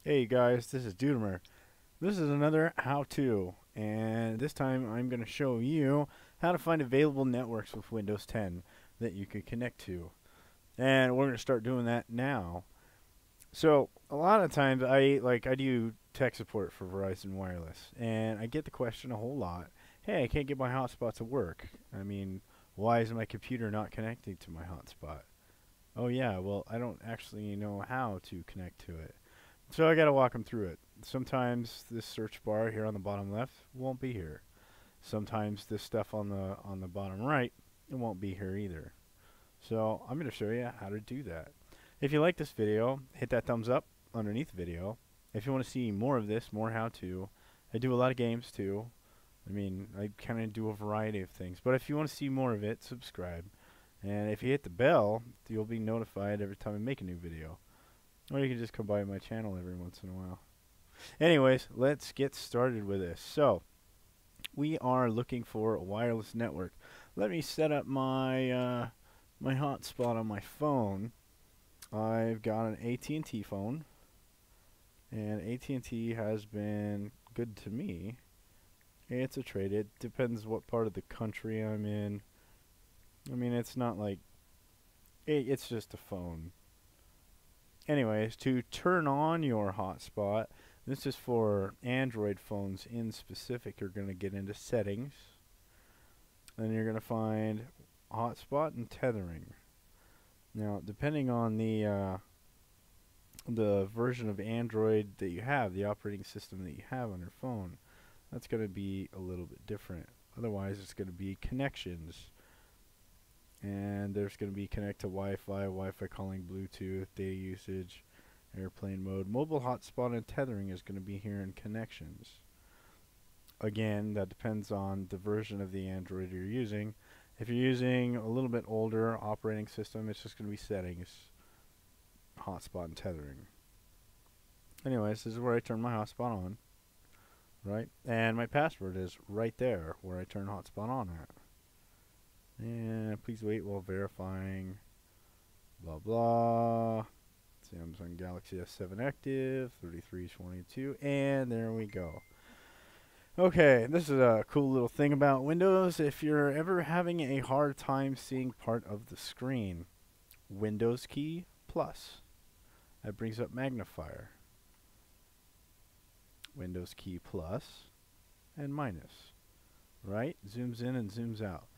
Hey guys, this is dud'mer. This is another how-to, and this time I'm going to show you how to find available networks with Windows 10 that you can connect to. And we're going to start doing that now. So a lot of times I do tech support for Verizon Wireless, and I get the question a whole lot. Hey, I can't get my hotspot to work. I mean, why is my computer not connecting to my hotspot? Oh yeah, well I don't actually know how to connect to it. So I got to walk them through it. Sometimes this search bar here on the bottom left won't be here. Sometimes this stuff on the bottom right, it won't be here either. So I'm going to show you how to do that. If you like this video, hit that thumbs up underneath the video. If you want to see more of this, more how to, I do a lot of games too. I mean, I kind of do a variety of things. But if you want to see more of it, subscribe. And if you hit the bell, you'll be notified every time I make a new video. Or you can just come by my channel every once in a while. Anyways, let's get started with this. So, we are looking for a wireless network. Let me set up my my hotspot on my phone. I've got an AT&T phone, and AT&T has been good to me. It's a trade. It depends what part of the country I'm in. I mean, it's not like it's just a phone. Anyways, to turn on your hotspot, this is for Android phones in specific. You're going to get into settings, and you're going to find hotspot and tethering. Now, depending on the version of Android that you have, the operating system that you have on your phone, that's going to be a little bit different. Otherwise, it's going to be connections. And there's going to be connect to Wi-Fi, Wi-Fi calling, Bluetooth, data usage, airplane mode. Mobile hotspot and tethering is going to be here in connections. Again, that depends on the version of the Android you're using. If you're using a little bit older operating system, it's just going to be settings, hotspot and tethering. Anyways, this is where I turn my hotspot on, right? And my password is right there where I turn hotspot on at. And please wait while verifying blah blah. Samsung Galaxy S7 active, 3322, and there we go. Okay, this is a cool little thing about Windows. If you're ever having a hard time seeing part of the screen, Windows key plus. That brings up magnifier. Windows key plus and minus. Right? Zooms in and zooms out.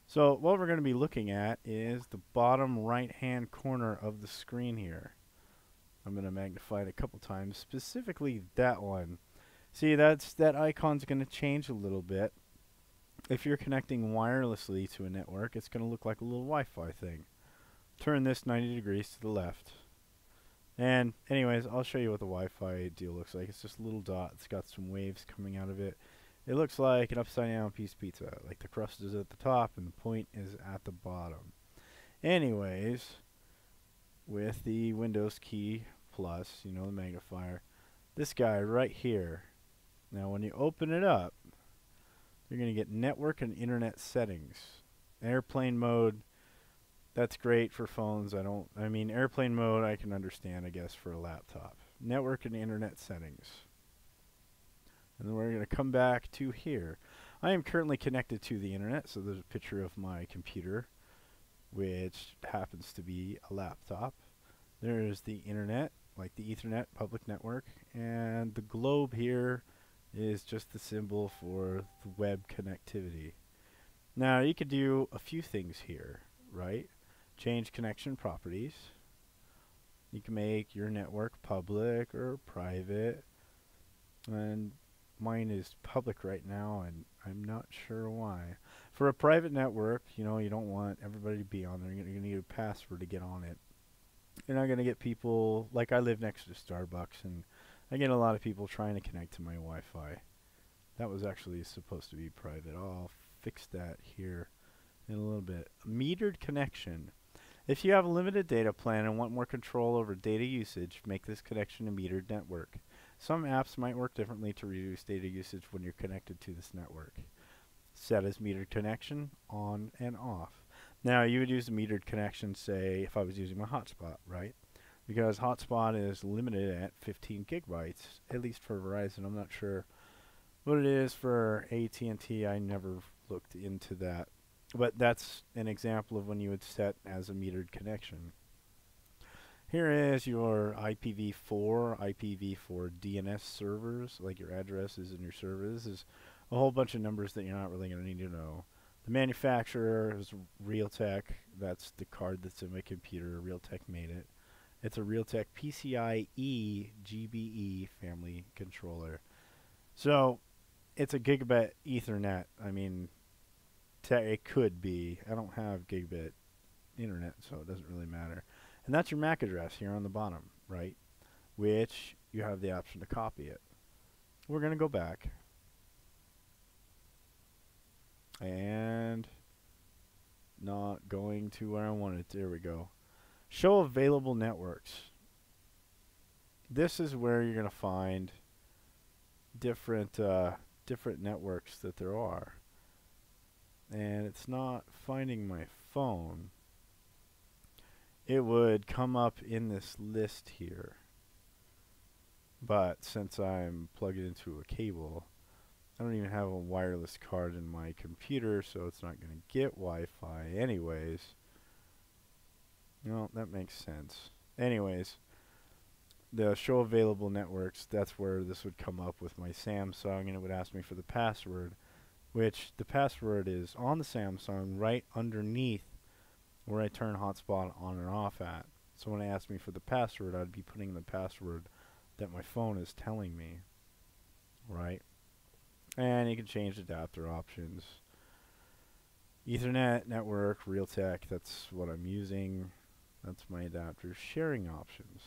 So what we're going to be looking at is the bottom right hand corner of the screen here. I'm going to magnify it a couple times, specifically that one. See, that icon's going to change a little bit. If you're connecting wirelessly to a network, it's going to look like a little Wi-Fi thing. Turn this 90 degrees to the left. And anyways, I'll show you what the Wi-Fi deal looks like. It's just a little dot. It's got some waves coming out of it. It looks like an upside down piece of pizza. Like the crust is at the top and the point is at the bottom. Anyways, with the Windows key plus, you know, the magnifier, this guy right here. Now when you open it up, you're going to get network and internet settings. Airplane mode, that's great for phones. I mean airplane mode I can understand, I guess, for a laptop. Network and internet settings. And then we're going to come back to here. I am currently connected to the internet, so there's a picture of my computer, which happens to be a laptop. There's the internet, like the Ethernet public network, and the globe here is just the symbol for the web connectivity. Now you could do a few things here, right? Change connection properties. You can make your network public or private, and mine is public right now, and I'm not sure why. For a private network, you know, you don't want everybody to be on there. You're going to need a password to get on it. You're not going to get people, like I live next to Starbucks, and I get a lot of people trying to connect to my Wi-Fi. That was actually supposed to be private. I'll fix that here in a little bit. Metered connection. If you have a limited data plan and want more control over data usage, make this connection a metered network. Some apps might work differently to reduce data usage when you're connected to this network. Set as metered connection, on and off. Now, you would use a metered connection, say, if I was using my hotspot, right? because Hotspot is limited at 15 gigabytes, at least for Verizon. I'm not sure what it is for AT&T. I never looked into that. But that's an example of when you would set as a metered connection. Here is your IPv4, IPv4 DNS servers, like your addresses and your servers. This is a whole bunch of numbers that you're not really going to need to know. The manufacturer is Realtek. That's the card that's in my computer. Realtek made it. It's a Realtek PCIe GBE family controller. So it's a gigabit Ethernet. I mean, it could be. I don't have gigabit internet, so it doesn't really matter. And that's your MAC address here on the bottom, right? Which you have the option to copy it. We're going to go back. And not going to where I wanted. There we go. Show available networks. This is where you're going to find different networks that there are. And it's not finding my phone. It would come up in this list here. But since I'm plugged into a cable, I don't even have a wireless card in my computer, so it's not going to get Wi-Fi anyways. No, that makes sense. Anyways, the show available networks, that's where this would come up with my Samsung, and it would ask me for the password, which the password is on the Samsung right underneath where I turn Hotspot on and off at. So when it asked me for the password, I'd be putting the password that my phone is telling me, right? And you can change adapter options. Ethernet, network, Realtek, that's what I'm using. That's my adapter. Sharing options.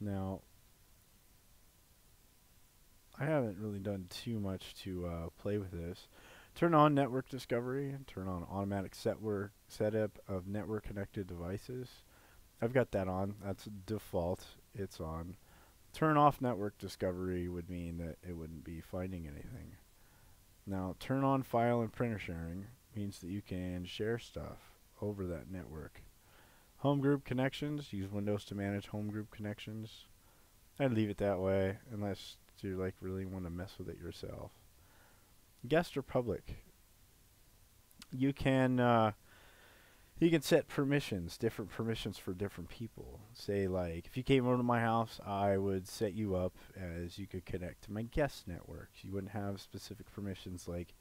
Now, I haven't really done too much to play with this. Turn on network discovery. Turn on automatic setup of network connected devices. I've got that on. That's default. It's on. Turn off network discovery would mean that it wouldn't be finding anything. Now, turn on file and printer sharing means that you can share stuff over that network. Home group connections. Use Windows to manage home group connections. I'd leave it that way unless you like really want to mess with it yourself. Guest or public. You can set permissions, different permissions for different people. Say like if you came over to my house, I would set you up as you could connect to my guest networks. You wouldn't have specific permissions like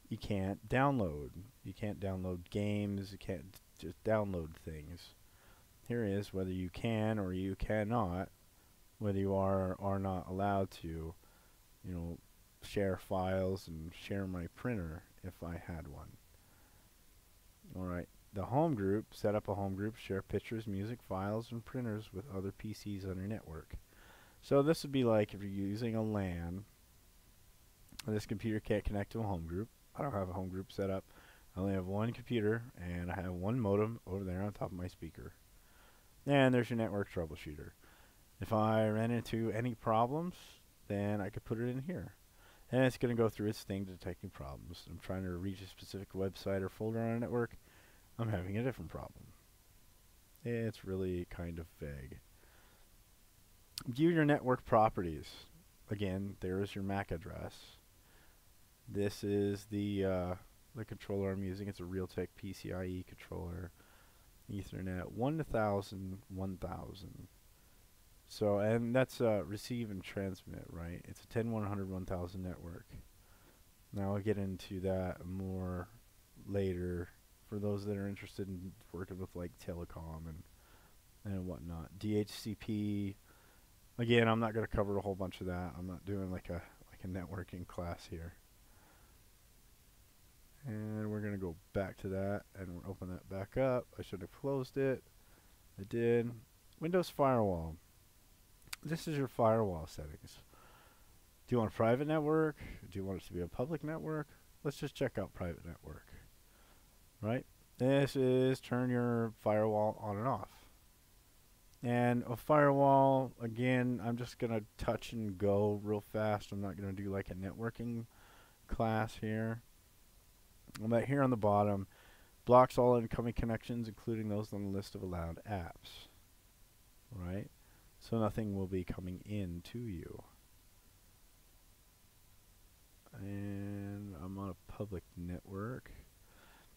you can't download. You can't download games. You can't just download things. Here is whether you can or you cannot, whether you are or are not allowed to, share files and share my printer if I had one. Alright, the home group, set up a home group, share pictures, music, files, and printers with other PCs on your network. So this would be like if you're using a LAN, this computer can't connect to a home group. I don't have a home group set up. I only have one computer, and I have one modem over there on top of my speaker. And there's your network troubleshooter. If I ran into any problems, then I could put it in here. And it's going to go through its thing detecting problems. I'm trying to reach a specific website or folder on a network. I'm having a different problem. It's really kind of vague. View your network properties. Again, there is your MAC address. This is the controller I'm using. It's a Realtek PCIe controller. Ethernet 1000, 1000. So, and that's receive and transmit, right? It's a 10-100, 1000 network. Now I'll get into that more later for those that are interested in working with like telecom and whatnot. DHCP, again, I'm not going to cover a whole bunch of that. I'm not doing like a networking class here. And we're going to go back to that and we'll open that back up. I should have closed it. I did. Windows Firewall. This is your firewall settings. Do you want a private network? Do you want it to be a public network? Let's just check out private network. Right? This is turn your firewall on and off. And a firewall, again, I'm just going to touch and go real fast. I'm not going to do like a networking class here. But here on the bottom, blocks all incoming connections, including those on the list of allowed apps. right? So nothing will be coming in to you. And I'm on a public network,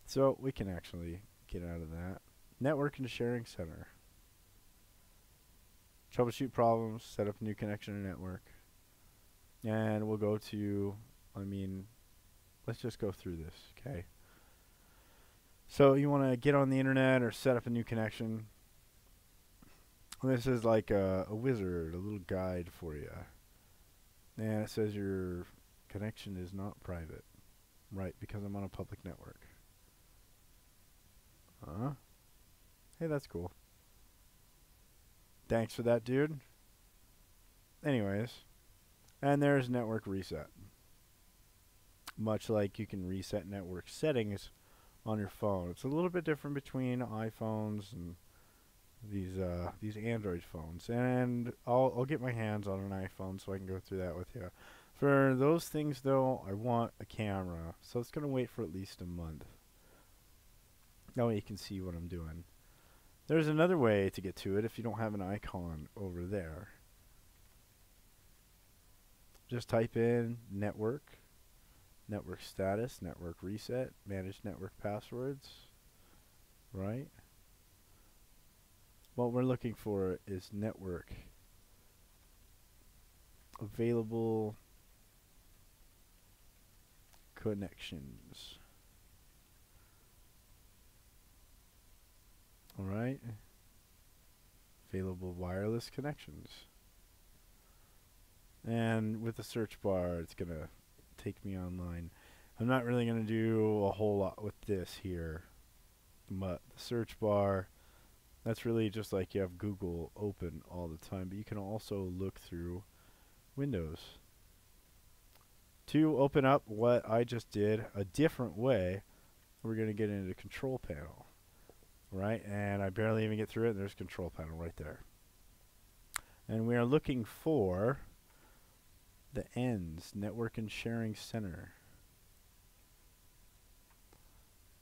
so we can actually get out of that. Network and sharing center. Troubleshoot problems, set up a new connection or network. And we'll go to, let's just go through this, okay? So you want to get on the internet or set up a new connection. This is like a wizard, a little guide for you. And it says your connection is not private. Right, because I'm on a public network. Hey, that's cool. Thanks for that, dude. Anyways, and there's network reset. Much like you can reset network settings on your phone. It's a little bit different between iPhones and these Android phones. And I'll get my hands on an iPhone so I can go through that with you. For those things, though, I want a camera. So it's going to wait for at least a month. That way you can see what I'm doing. There's another way to get to it if you don't have an icon over there. Just type in network, network status, network reset, manage network passwords, right? What we're looking for is network available connections. Alright. Available wireless connections. And with the search bar, it's going to take me online. I'm not really going to do a whole lot with this here. But the search bar, that's really just like you have Google open all the time. But you can also look through Windows. To open up what I just did a different way, we're going to get into the control panel. Right, and I barely even get through it. There's control panel right there. And we are looking for the ends, network and sharing center.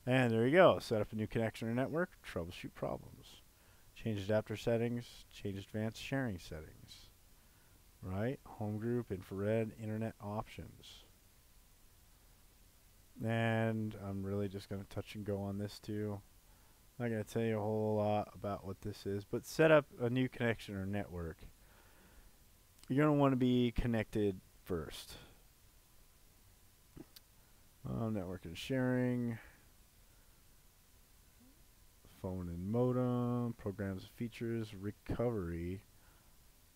And there you go. Set up a new connection or network, troubleshoot problems. Change adapter settings, change advanced sharing settings. Right, home group, infrared, internet options. And I'm really just going to touch and go on this too. I'm not going to tell you a whole lot about what this is, but set up a new connection or network. You're going to want to be connected first. Network and sharing. Phone and modem. Programs and features. Recovery.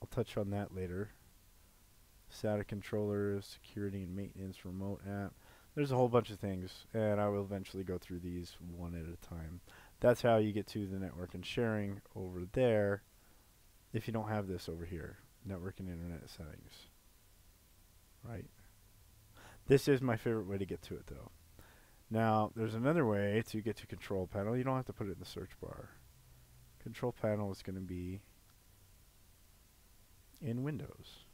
I'll touch on that later. SATA controllers. Security and maintenance. Remote app. There's a whole bunch of things, and I will eventually go through these one at a time. That's how you get to the network and sharing over there if you don't have this over here. Network and internet settings. Right? This is my favorite way to get to it, though. Now, there's another way to get to control panel. You don't have to put it in the search bar. Control panel is going to be in Windows.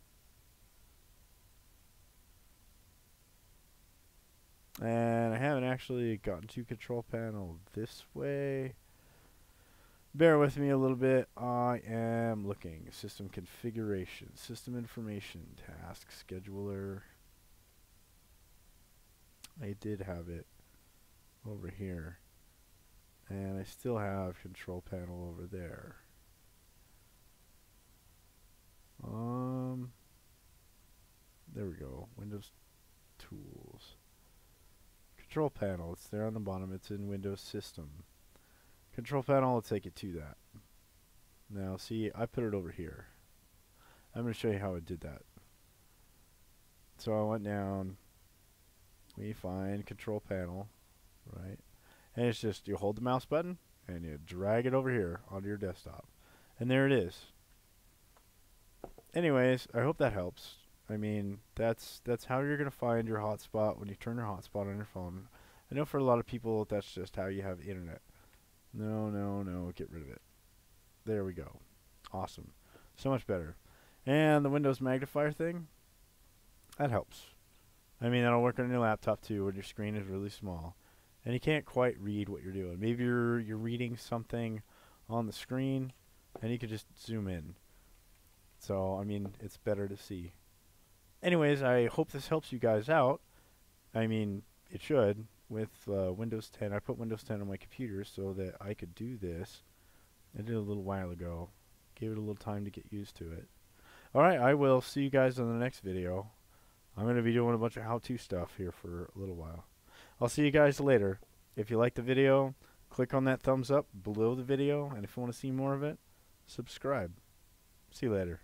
And I haven't actually gotten to control panel this way. Bear with me a little bit. I am looking. System configuration, system information, task scheduler. I did have it over here. And I still have control panel over there. There we go. Windows tools. Control panel, it's there on the bottom. It's in Windows System. Control panel will take it to that. Now, see, I put it over here. I'm going to show you how I did that. So I went down. We find control panel, right? And it's just you hold the mouse button and you drag it over here onto your desktop. And there it is. Anyways, I hope that helps. I mean, that's how you're going to find your hotspot when you turn your hotspot on your phone. I know for a lot of people, that's just how you have internet. No, get rid of it. There we go. Awesome. So much better. And the Windows magnifier thing, that helps. I mean, that'll work on your laptop too when your screen is really small. And you can't quite read what you're doing. Maybe you're reading something on the screen and you could just zoom in. So, I mean, it's better to see. Anyways, I hope this helps you guys out. I mean, it should. With Windows 10, I put Windows 10 on my computer so that I could do this. I did it a little while ago. Gave it a little time to get used to it. Alright, I will see you guys on the next video. I'm going to be doing a bunch of how-to stuff here for a little while. I'll see you guys later. If you like the video, click on that thumbs up below the video, and if you want to see more of it, subscribe. See you later.